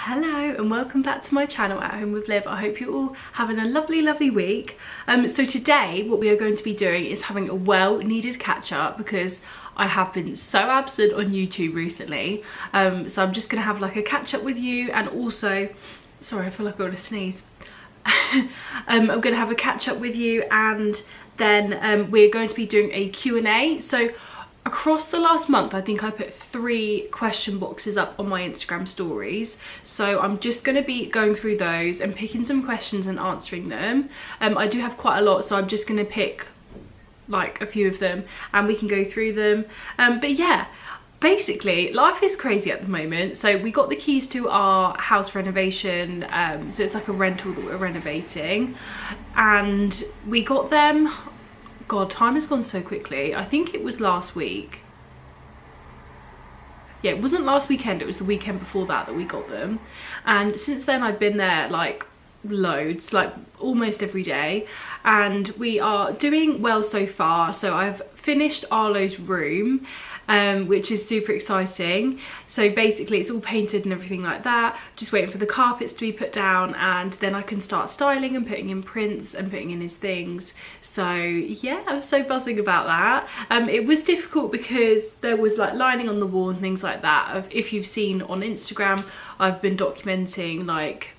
Hello and welcome back to my channel At Home with Liv. I hope you're all having a lovely week. So today what we are going to be doing is having a well needed catch up because I have been so absent on YouTube recently. So I'm just going to have like a catch up with you, and also, sorry, I feel like I want to sneeze. I'm going to have a catch up with you, and then we're going to be doing a Q&A. So across the last month, I think I put 3 question boxes up on my Instagram stories. So I'm just going to be going through those and picking some questions and answering them. I do have quite a lot, so I'm just going to pick like a few of them and we can go through them. But yeah, basically life is crazy at the moment. So we got the keys to our house renovation. So it's like a rental that we're renovating, and we got them. God, time has gone so quickly. I think it was last week. Yeah, it wasn't last weekend, it was the weekend before that we got them. And since then I've been there like loads, like almost every day. And we are doing well so far. So I've finished Arlo's room, which is super exciting. So basically it's all painted and everything like that, just waiting for the carpets to be put down, and then I can start styling and putting in prints and putting in his things. So yeah, I'm so buzzing about that. It was difficult because there was like lining on the wall and things like that. If you've seen on Instagram, I've been documenting like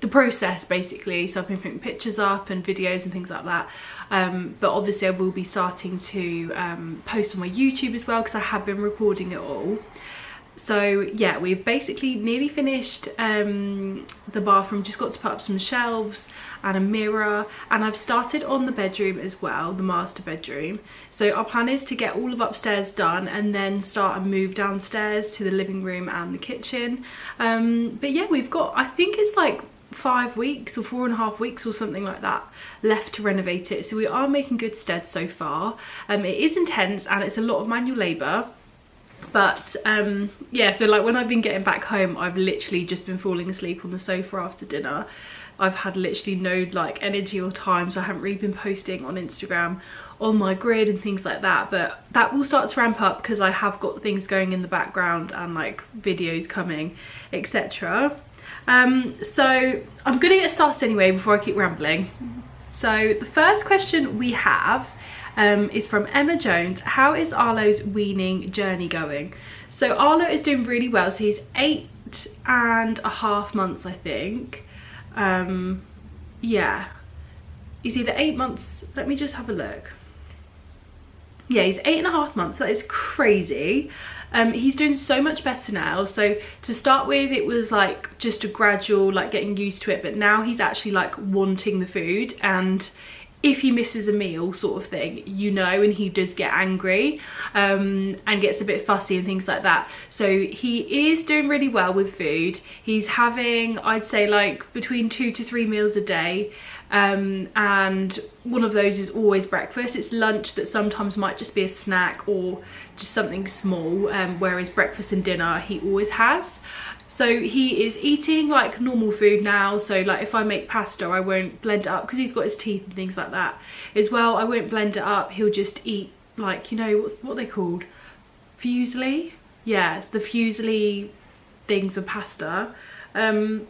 the process basically. So I've been putting pictures up and videos and things like that. But obviously I will be starting to post on my YouTube as well, because I have been recording it all. So yeah, we've basically nearly finished the bathroom, just got to put up some shelves and a mirror, and I've started on the bedroom as well, the master bedroom. So our plan is to get all of upstairs done and then start and move downstairs to the living room and the kitchen. But yeah, we've got, I think it's like 5 weeks or 4.5 weeks or something like that left to renovate it. So we are making good stead so far. It is intense and it's a lot of manual labour, but yeah, so like when I've been getting back home, I've literally just been falling asleep on the sofa after dinner. I've had literally no like energy or time, so I haven't really been posting on Instagram on my grid and things like that, but that will start to ramp up because I have got things going in the background and like videos coming, etc. So I'm gonna get started anyway before I keep rambling. So the first question we have is from Emma Jones. How is Arlo's weaning journey going? So Arlo is doing really well. So he's 8.5 months, I think. Yeah, he's either 8 months, let me just have a look. Yeah, he's 8.5 months. That is crazy. He's doing so much better now. So to start with, it was like just a gradual like getting used to it, but now he's actually like wanting the food, and if he misses a meal sort of thing, you know, and he does get angry and gets a bit fussy and things like that. So he is doing really well with food. He's having, I'd say, like between 2 to 3 meals a day. And one of those is always breakfast. It's lunch that sometimes might just be a snack or just something small, whereas breakfast and dinner he always has. So he is eating like normal food now. So like if I make pasta, I won't blend it up because he's got his teeth and things like that as well. I won't blend it up. He'll just eat like, you know, what they called? Fusilli? Yeah, the fusilli things of pasta. And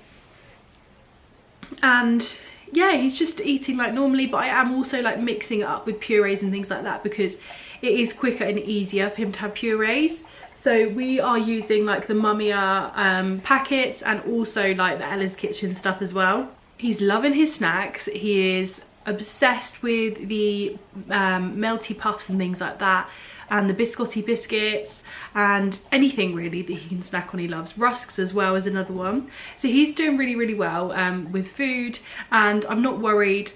yeah, he's just eating like normally, but I am also like mixing it up with purees and things like that because it is quicker and easier for him to have purees. So we are using like the Mumma packets and also like the Ella's Kitchen stuff as well. He's loving his snacks. He is obsessed with the melty puffs and things like that, and the biscotti biscuits and anything really that he can snack on he loves. Rusks as well is another one. So he's doing really well with food, and I'm not worried.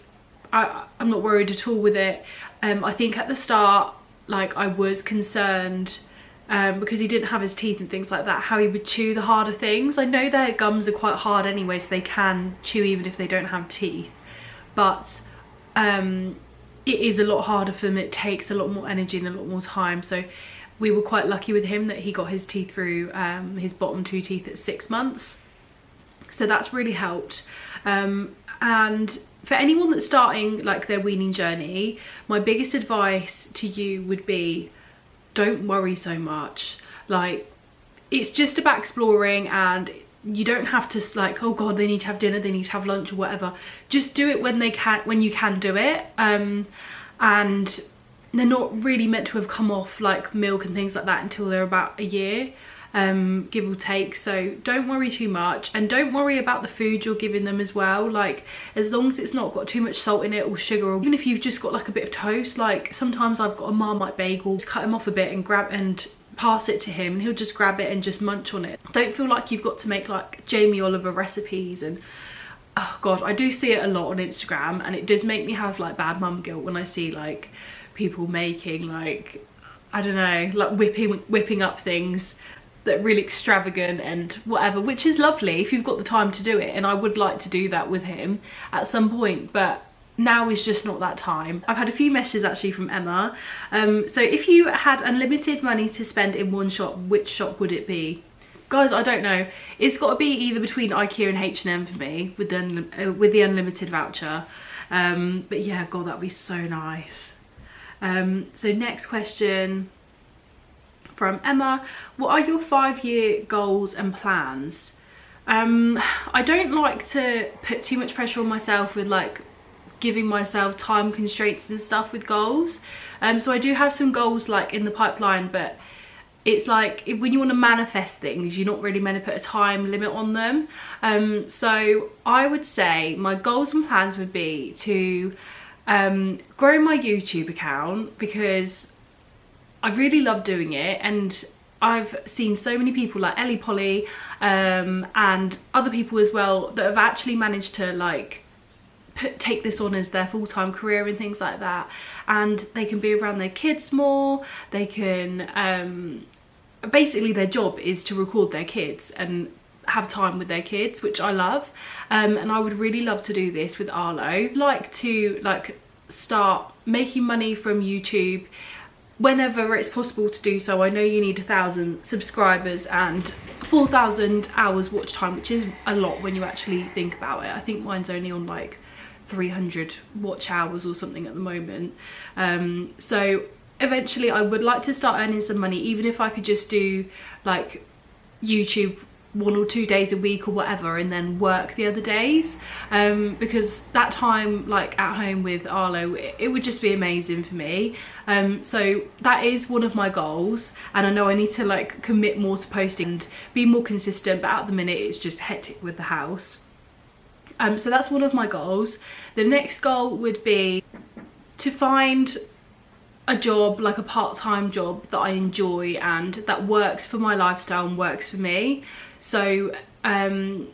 I'm not worried at all with it. I think at the start, like I was concerned because he didn't have his teeth and things like that, how he would chew the harder things. I know their gums are quite hard anyway, so they can chew even if they don't have teeth, but it is a lot harder for them. It takes a lot more energy and a lot more time. So we were quite lucky with him that he got his teeth through, his bottom 2 teeth at 6 months. So that's really helped. And for anyone that's starting like their weaning journey, my biggest advice to you would be, don't worry so much. Like, it's just about exploring, and you don't have to like, oh god, they need to have dinner, they need to have lunch or whatever. Just do it when you can do it. And they're not really meant to have come off like milk and things like that until they're about a year, give or take. So don't worry too much, and don't worry about the food you're giving them as well. Like, as long as it's not got too much salt in it or sugar, or even if you've just got like a bit of toast, like sometimes I've got a Marmite bagel, just cut him off a bit and grab and pass it to him, and he'll just grab it and just munch on it. Don't feel like you've got to make like Jamie Oliver recipes. And oh god, I do see it a lot on Instagram, and it does make me have like bad mum guilt when I see like people making like, I don't know, like whipping up things that are really extravagant and whatever, which is lovely if you've got the time to do it, and I would like to do that with him at some point, but now is just not that time. I've had a few messages actually from Emma. So if you had unlimited money to spend in one shop, which shop would it be? Guys, I don't know. It's got to be either between IKEA and H&M for me with the unlimited voucher. But yeah, god, that'd be so nice. So next question from Emma: what are your 5-year goals and plans? I don't like to put too much pressure on myself with like giving myself time constraints and stuff with goals. So I do have some goals like in the pipeline, but it's like when you want to manifest things, you're not really meant to put a time limit on them. So I would say my goals and plans would be to grow my YouTube account, because I really love doing it, and I've seen so many people like Ellie Polly and other people as well that have actually managed to like take this on as their full-time career and things like that, and they can be around their kids more. They can basically their job is to record their kids and have time with their kids, which I love. And I would really love to do this with Arlo. Like to like start making money from YouTube whenever it's possible to do so. I know you need 1,000 subscribers and 4,000 hours watch time, which is a lot when you actually think about it. I think mine's only on like 300 watch hours or something at the moment. So eventually I would like to start earning some money, even if I could just do like YouTube 1 or 2 days a week or whatever, and then work the other days, because that time like at home with Arlo, it would just be amazing for me. So that is one of my goals, and I know I need to like commit more to posting and be more consistent, but at the minute it's just hectic with the house. So that's one of my goals. The next goal would be to find a job, like a part-time job that I enjoy and that works for my lifestyle and works for me. So I'm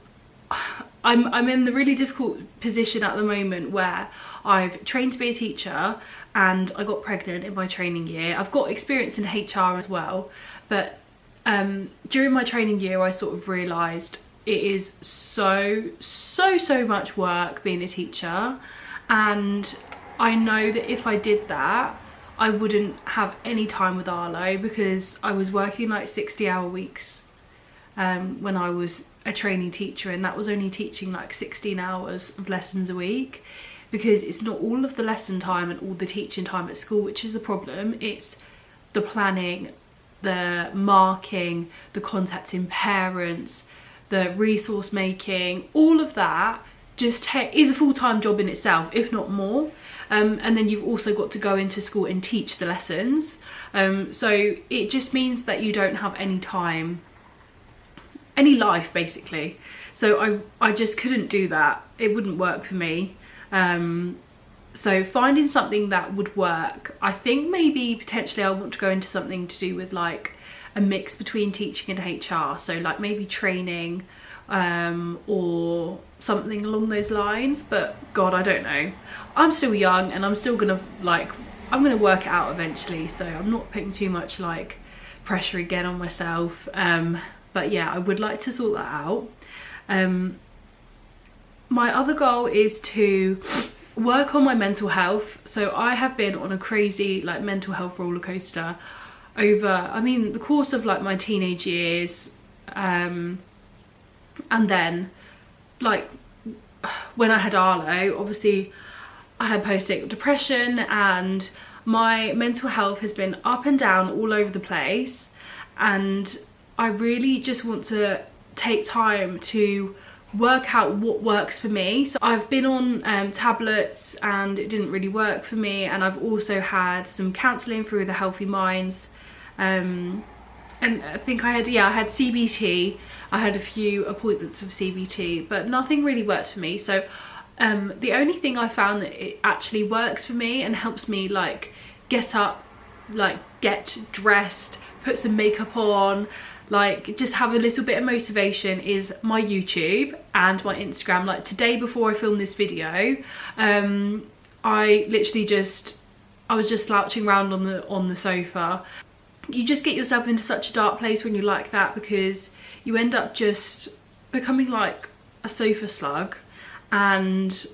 in the really difficult position at the moment where I've trained to be a teacher and I got pregnant in my training year. I've got experience in HR as well, but during my training year I sort of realised it is so much work being a teacher, and I know that if I did that I wouldn't have any time with Arlo, because I was working like 60-hour weeks when I was a trainee teacher, and that was only teaching like 16 hours of lessons a week, because it's not all of the lesson time and all the teaching time at school which is the problem. It's the planning, the marking, the contacting parents, the resource making, all of that just is a full-time job in itself, if not more. And then you've also got to go into school and teach the lessons. So it just means that you don't have any time, any life basically. So I just couldn't do that. It wouldn't work for me. So finding something that would work, I think maybe potentially I want to go into something to do with like a mix between teaching and HR. So like maybe training or something along those lines, but god, I don't know. I'm still young and I'm still gonna like, I'm gonna work it out eventually, so I'm not putting too much like pressure again on myself. But yeah, I would like to sort that out. My other goal is to work on my mental health. So I have been on a crazy like mental health roller coaster over, I mean, the course of like my teenage years, and then like when I had Arlo, obviously I had postnatal depression, and my mental health has been up and down all over the place, and I really just want to take time to work out what works for me. So I've been on tablets and it didn't really work for me, and I've also had some counselling through the Healthy Minds, and I think I had CBT. I had a few appointments of CBT, but nothing really worked for me. So the only thing I found that it actually works for me and helps me like get up, like get dressed, put some makeup on, like just have a little bit of motivation is my YouTube and my Instagram. Like today before I filmed this video, I was just slouching around on the sofa. You just get yourself into such a dark place when you like that, because you end up just becoming like a sofa slug, and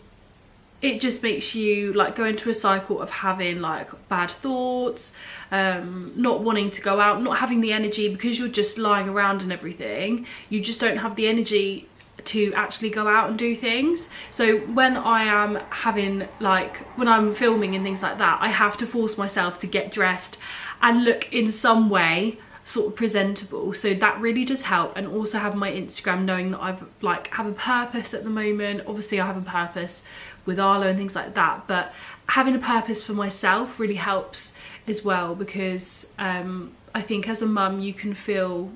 it just makes you like go into a cycle of having like bad thoughts, not wanting to go out, not having the energy, because you're just lying around and everything. You just don't have the energy to actually go out and do things. So when I am having like, when I'm filming and things like that, I have to force myself to get dressed and look in some way sort of presentable. So that really does help. And also have my Instagram, knowing that I've like have a purpose at the moment. Obviously I have a purpose with Arlo and things like that, but having a purpose for myself really helps as well, because I think as a mum you can feel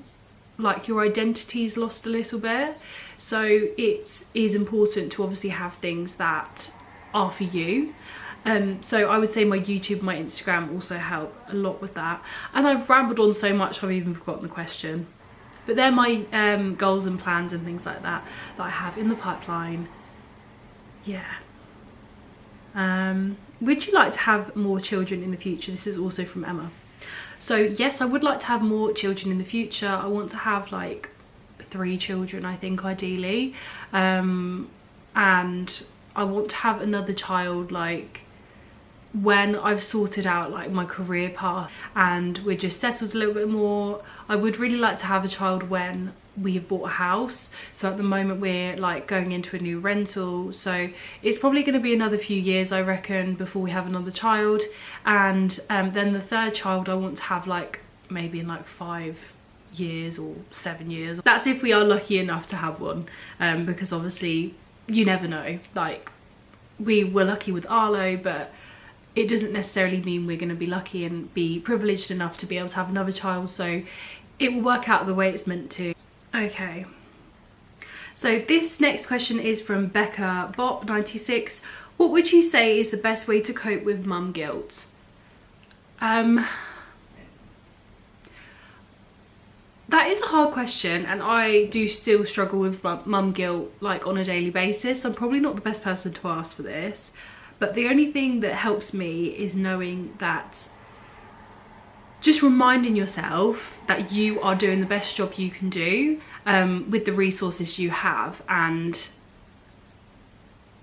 like your identity is lost a little bit. So it is important to obviously have things that are for you. So I would say my YouTube and my Instagram also help a lot with that. And I've rambled on so much I've even forgotten the question. But they're my goals and plans and things like that that I have in the pipeline. Yeah. Would you like to have more children in the future? This is also from Emma. So yes, I would like to have more children in the future. I want to have like 3 children, I think, ideally. And I want to have another child like when I've sorted out like my career path and we're just settled a little bit more. I would really like to have a child when we have bought a house. So at the moment we're like going into a new rental, so it's probably going to be another few years, I reckon, before we have another child. And then the 3rd child I want to have like maybe in like 5 years or 7 years. That's if we are lucky enough to have one, because obviously you never know. Like we were lucky with Arlo, but it doesn't necessarily mean we're going to be lucky and be privileged enough to be able to have another child. So it will work out the way it's meant to. Okay, so this next question is from Becca Bop 96. What would you say is the best way to cope with mum guilt? That is a hard question, and I do still struggle with mum guilt like on a daily basis. I'm probably not the best person to ask for this, but the only thing that helps me is knowing that, just reminding yourself that you are doing the best job you can do with the resources you have, and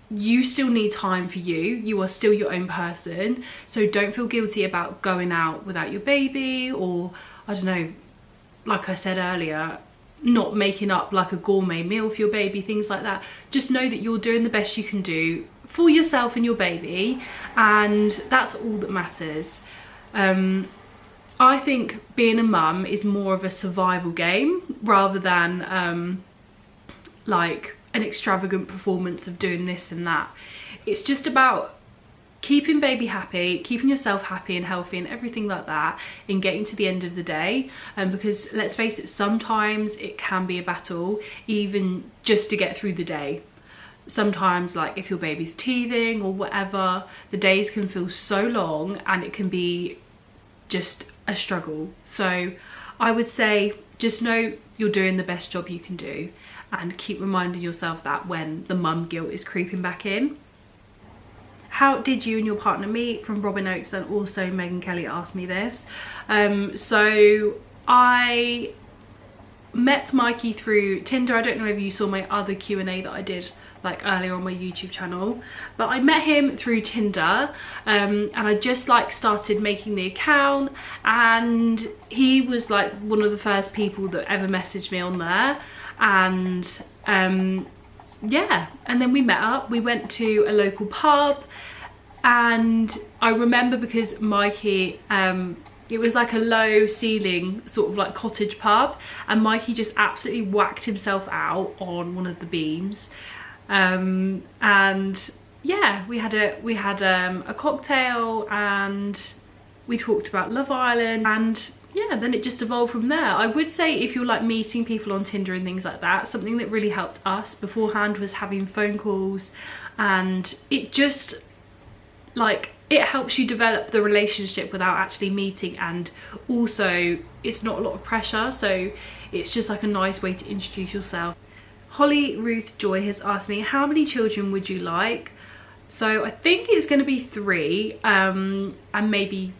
you still need time for you. You are still your own person, so don't feel guilty about going out without your baby, or I don't know, like I said earlier, not making up like a gourmet meal for your baby, things like that. Just know that you're doing the best you can do for yourself and your baby, and that's all that matters. I think being a mum is more of a survival game rather than like an extravagant performance of doing this and that. It's just about keeping baby happy, keeping yourself happy and healthy and everything like that, and getting to the end of the day. Because let's face it, sometimes it can be a battle even just to get through the day. Sometimes, like if your baby's teething or whatever, the days can feel so long and it can be just a struggle. So I would say just know you're doing the best job you can do, and keep reminding yourself that when the mum guilt is creeping back in. How did you and your partner meet? From Robin Oakes, and also Megan Kelly asked me this. So I met Mikey through Tinder. I don't know if you saw my other Q&A that I did like earlier on my YouTube channel, but I met him through Tinder, and I just like started making the account, and he was like one of the first people that ever messaged me on there. And yeah, and then we met up, we went to a local pub, and I remember because Mikey it was like a low ceiling sort of like cottage pub, and Mikey just absolutely whacked himself out on one of the beams. And yeah, we had a cocktail, and we talked about Love Island, and yeah, then it just evolved from there. I would say if you're like meeting people on Tinder and things like that, something that really helped us beforehand was having phone calls, and it just like, it helps you develop the relationship without actually meeting, and also it's not a lot of pressure, so it's just like a nice way to introduce yourself. Holly Ruth Joy has asked me, how many children would you like? So I think it's going to be 3, and maybe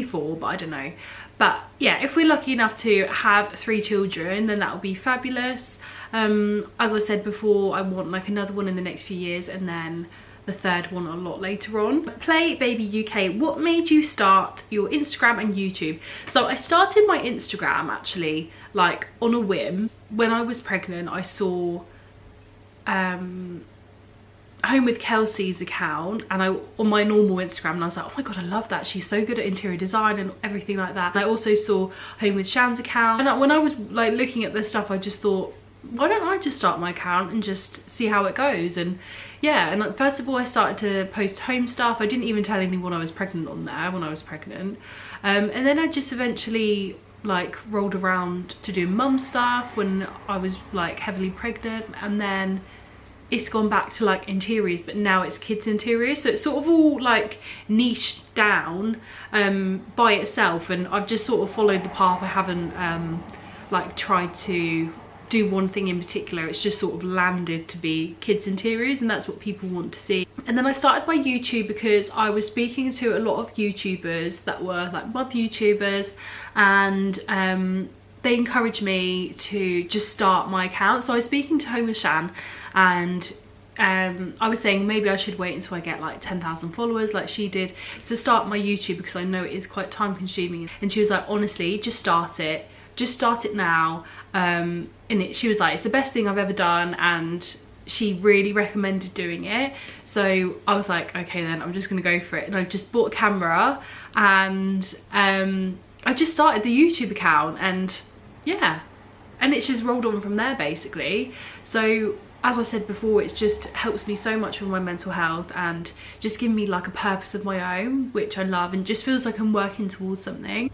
4, but I don't know. But yeah, if we're lucky enough to have 3 children, then that would be fabulous. As I said before, I want like another one in the next few years, and then the 3rd one a lot later on. Play Baby UK, what made you start your Instagram and YouTube? So I started my Instagram actually like on a whim. When I was pregnant, I saw Home with Kelsey's account, and on my normal Instagram, and I was like, oh my god, I love that, she's so good at interior design and everything like that. And I also saw Home with Shan's account, and when I was like looking at this stuff, I just thought, why don't I just start my account and just see how it goes? And yeah, and first of all I started to post home stuff. I didn't even tell anyone I was pregnant on there when I was pregnant, and then I just eventually like rolled around to do mum stuff when I was like heavily pregnant, and then it's gone back to like interiors, but now it's kids interiors, so it's sort of all like niched down by itself, and I've just sort of followed the path. I haven't like tried to do one thing in particular. It's just sort of landed to be kids interiors, and that's what people want to see. And then I started my YouTube because I was speaking to a lot of YouTubers that were like mum YouTubers, and they encouraged me to just start my account. So I was speaking to Home with Shan, and I was saying maybe I should wait until I get like 10,000 followers like she did to start my YouTube, because I know it is quite time consuming. And she was like, honestly, just start it now. And she was like, it's the best thing I've ever done, and she really recommended doing it. So I was like, okay then, I'm just gonna go for it. And I just bought a camera, and I just started the YouTube account, and yeah, and it's just rolled on from there basically. So as I said before, it just helps me so much with my mental health, and just giving me like a purpose of my own, which I love, and just feels like I'm working towards something.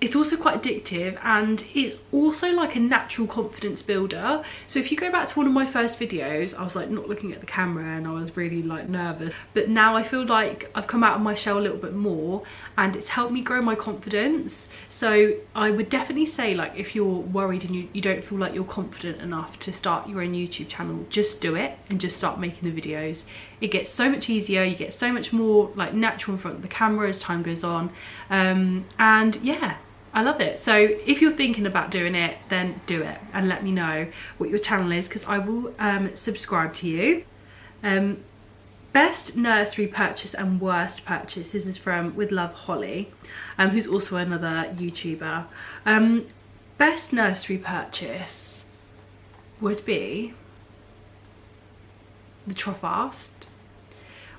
It's also quite addictive, and it's also like a natural confidence builder. So if you go back to one of my first videos, I was like not looking at the camera, and I was really like nervous, but now I feel like I've come out of my shell a little bit more, and it's helped me grow my confidence. So I would definitely say, like, if you're worried and you don't feel like you're confident enough to start your own YouTube channel, just do it and just start making the videos. It gets so much easier, you get so much more like natural in front of the camera as time goes on, and yeah, I love it. So if you're thinking about doing it, then do it, and let me know what your channel is, because I will subscribe to you. Best nursery purchase and worst purchase. This is from With Love Holly, who's also another YouTuber. Best nursery purchase would be the Trofast.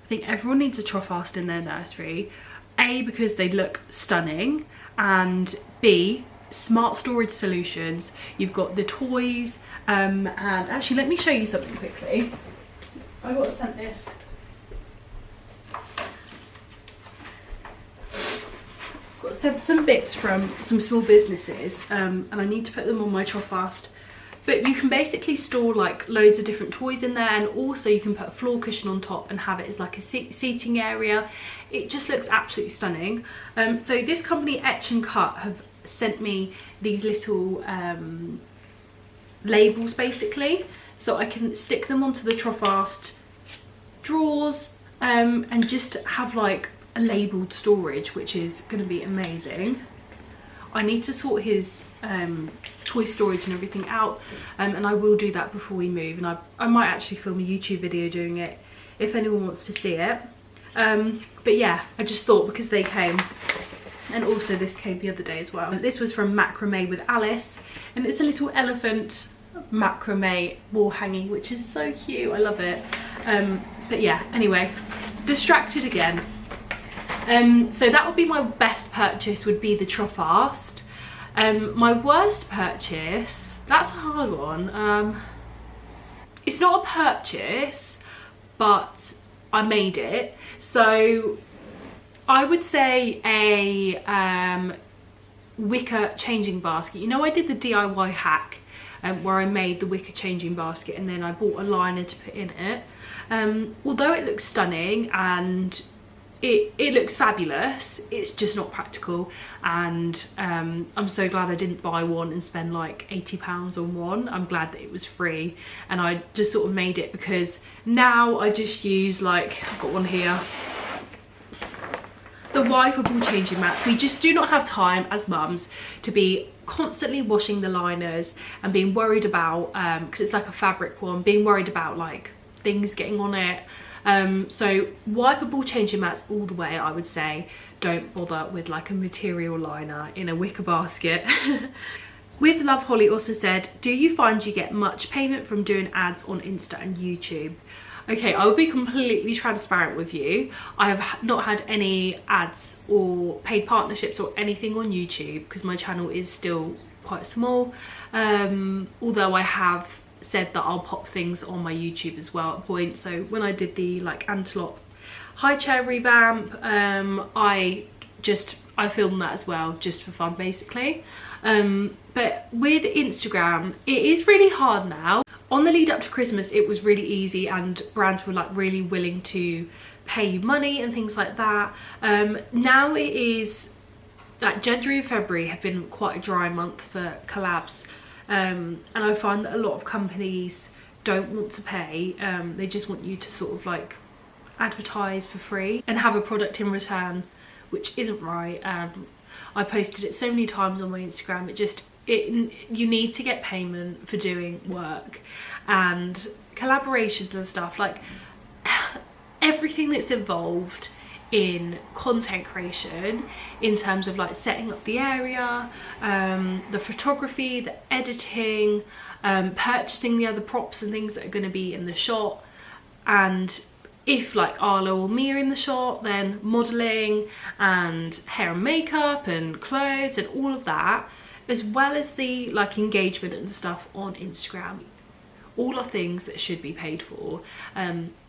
I think everyone needs a Trofast in their nursery. A, because they look stunning, and B, smart storage solutions. You've got the toys, and actually let me show you something quickly. I got sent this. Got sent some bits from some small businesses, and I need to put them on my Trofast. But you can basically store like loads of different toys in there, and also you can put a floor cushion on top and have it as like a seating area. It just looks absolutely stunning. So this company, Etch and Cut, have sent me these little labels basically, so I can stick them onto the Trofast drawers, and just have like a labelled storage, which is going to be amazing. I need to sort his toy storage and everything out, and I will do that before we move, and I might actually film a YouTube video doing it if anyone wants to see it. But yeah, I just thought, because they came, and also this came the other day as well. This was from Macrame with Alice, and it's a little elephant macrame wall hanging, which is so cute. I love it. But yeah, anyway, distracted again. So that would be my best purchase, would be the Trofast. My worst purchase, that's a hard one. It's not a purchase, but I made it. So I would say a wicker changing basket. You know, I did the DIY hack where I made the wicker changing basket and then I bought a liner to put in it. Although it looks stunning and it looks fabulous, it's just not practical, and I'm so glad I didn't buy one and spend like £80 on one. I'm glad that it was free, and I just sort of made it because now I just use, like, I've got one here, the wipeable changing mats. We just do not have time as mums to be constantly washing the liners and being worried about, because it's like a fabric one, being worried about like things getting on it. So wipeable changing mats all the way, I would say. Don't bother with like a material liner in a wicker basket. With Love Holly also said, do you find you get much payment from doing ads on Insta and YouTube? Okay, I will be completely transparent with you. I have not had any ads or paid partnerships or anything on YouTube because my channel is still quite small. Although I have said that I'll pop things on my YouTube as well at points. So when I did the like antelope high chair revamp, I filmed that as well, just for fun basically. But with Instagram, it is really hard now. On the lead up to Christmas, it was really easy and brands were like really willing to pay you money and things like that. Now it is like January and February have been quite a dry month for collabs. And I find that a lot of companies don't want to pay. They just want you to sort of like advertise for free and have a product in return, which isn't right. I posted it so many times on my Instagram. You need to get payment for doing work and collaborations and stuff, like everything that's involved in content creation in terms of like setting up the area, the photography, the editing, purchasing the other props and things that are going to be in the shot, and if like Arlo or me are in the shot, then modelling and hair and makeup and clothes and all of that, as well as the like engagement and stuff on Instagram, all are things that should be paid for.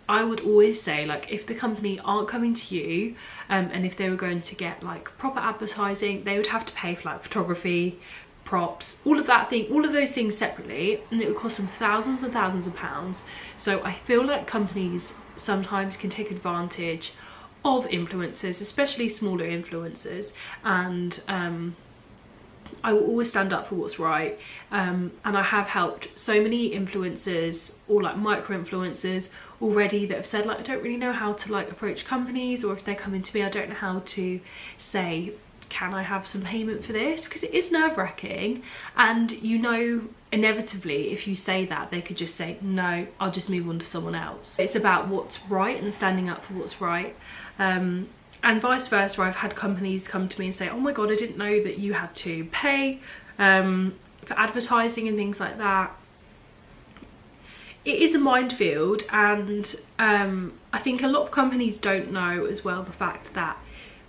I would always say, like, if the company aren't coming to you, and if they were going to get like proper advertising, they would have to pay for like photography, props, all of those things separately, and it would cost them thousands and thousands of pounds. So I feel like companies sometimes can take advantage of influencers, especially smaller influencers, and I will always stand up for what's right. And I have helped so many influencers or like micro influencers already that have said, like, I don't really know how to like approach companies, or if they're coming to me, I don't know how to say, can I have some payment for this? Because it is nerve-wracking, and you know, inevitably if you say that, they could just say no, I'll just move on to someone else. It's about what's right and standing up for what's right. And vice versa, I've had companies come to me and say, oh my god, I didn't know that you had to pay for advertising and things like that. It is a minefield, and I think a lot of companies don't know as well the fact that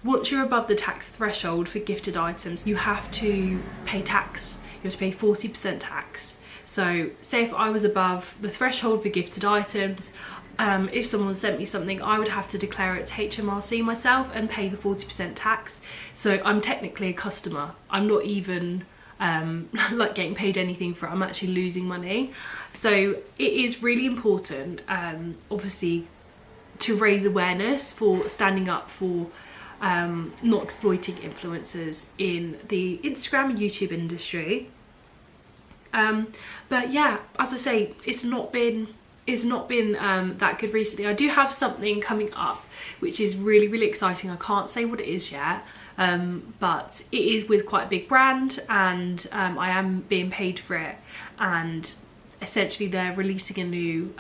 once you're above the tax threshold for gifted items, you have to pay tax. You have to pay 40% tax. So say if I was above the threshold for gifted items, if someone sent me something, I would have to declare it to HMRC myself and pay the 40% tax. So I'm technically a customer. I'm not even like getting paid anything for it. I'm actually losing money. So it is really important, obviously, to raise awareness for standing up for not exploiting influencers in the Instagram and YouTube industry. But yeah, as I say, it's not been that good recently. I do have something coming up which is really, really exciting. I can't say what it is yet, but it is with quite a big brand, and I am being paid for it, and essentially they're releasing a new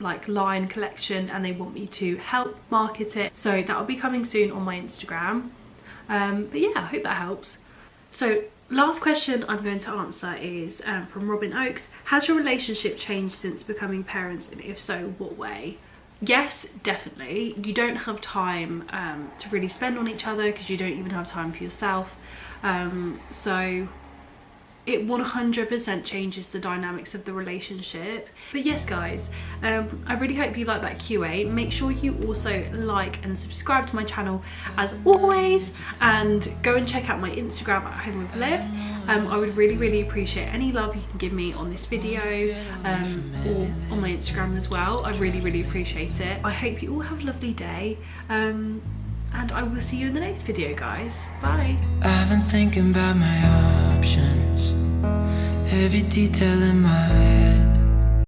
like line collection, and they want me to help market it. So that will be coming soon on my Instagram. But yeah, I hope that helps. So last question I'm going to answer is from Robin Oakes. Has your relationship changed since becoming parents, and if so, what way? yes, definitely, you don't have time to really spend on each other because you don't even have time for yourself. So it 100% changes the dynamics of the relationship. But yes guys, I really hope you like that QA. Make sure you also like and subscribe to my channel as always, and go and check out my Instagram at Home with Liv. I would really appreciate any love you can give me on this video, or on my Instagram as well. I really appreciate it. I hope you all have a lovely day, and I will see you in the next video, guys. Bye. I've been thinking about my options, every detail in my head.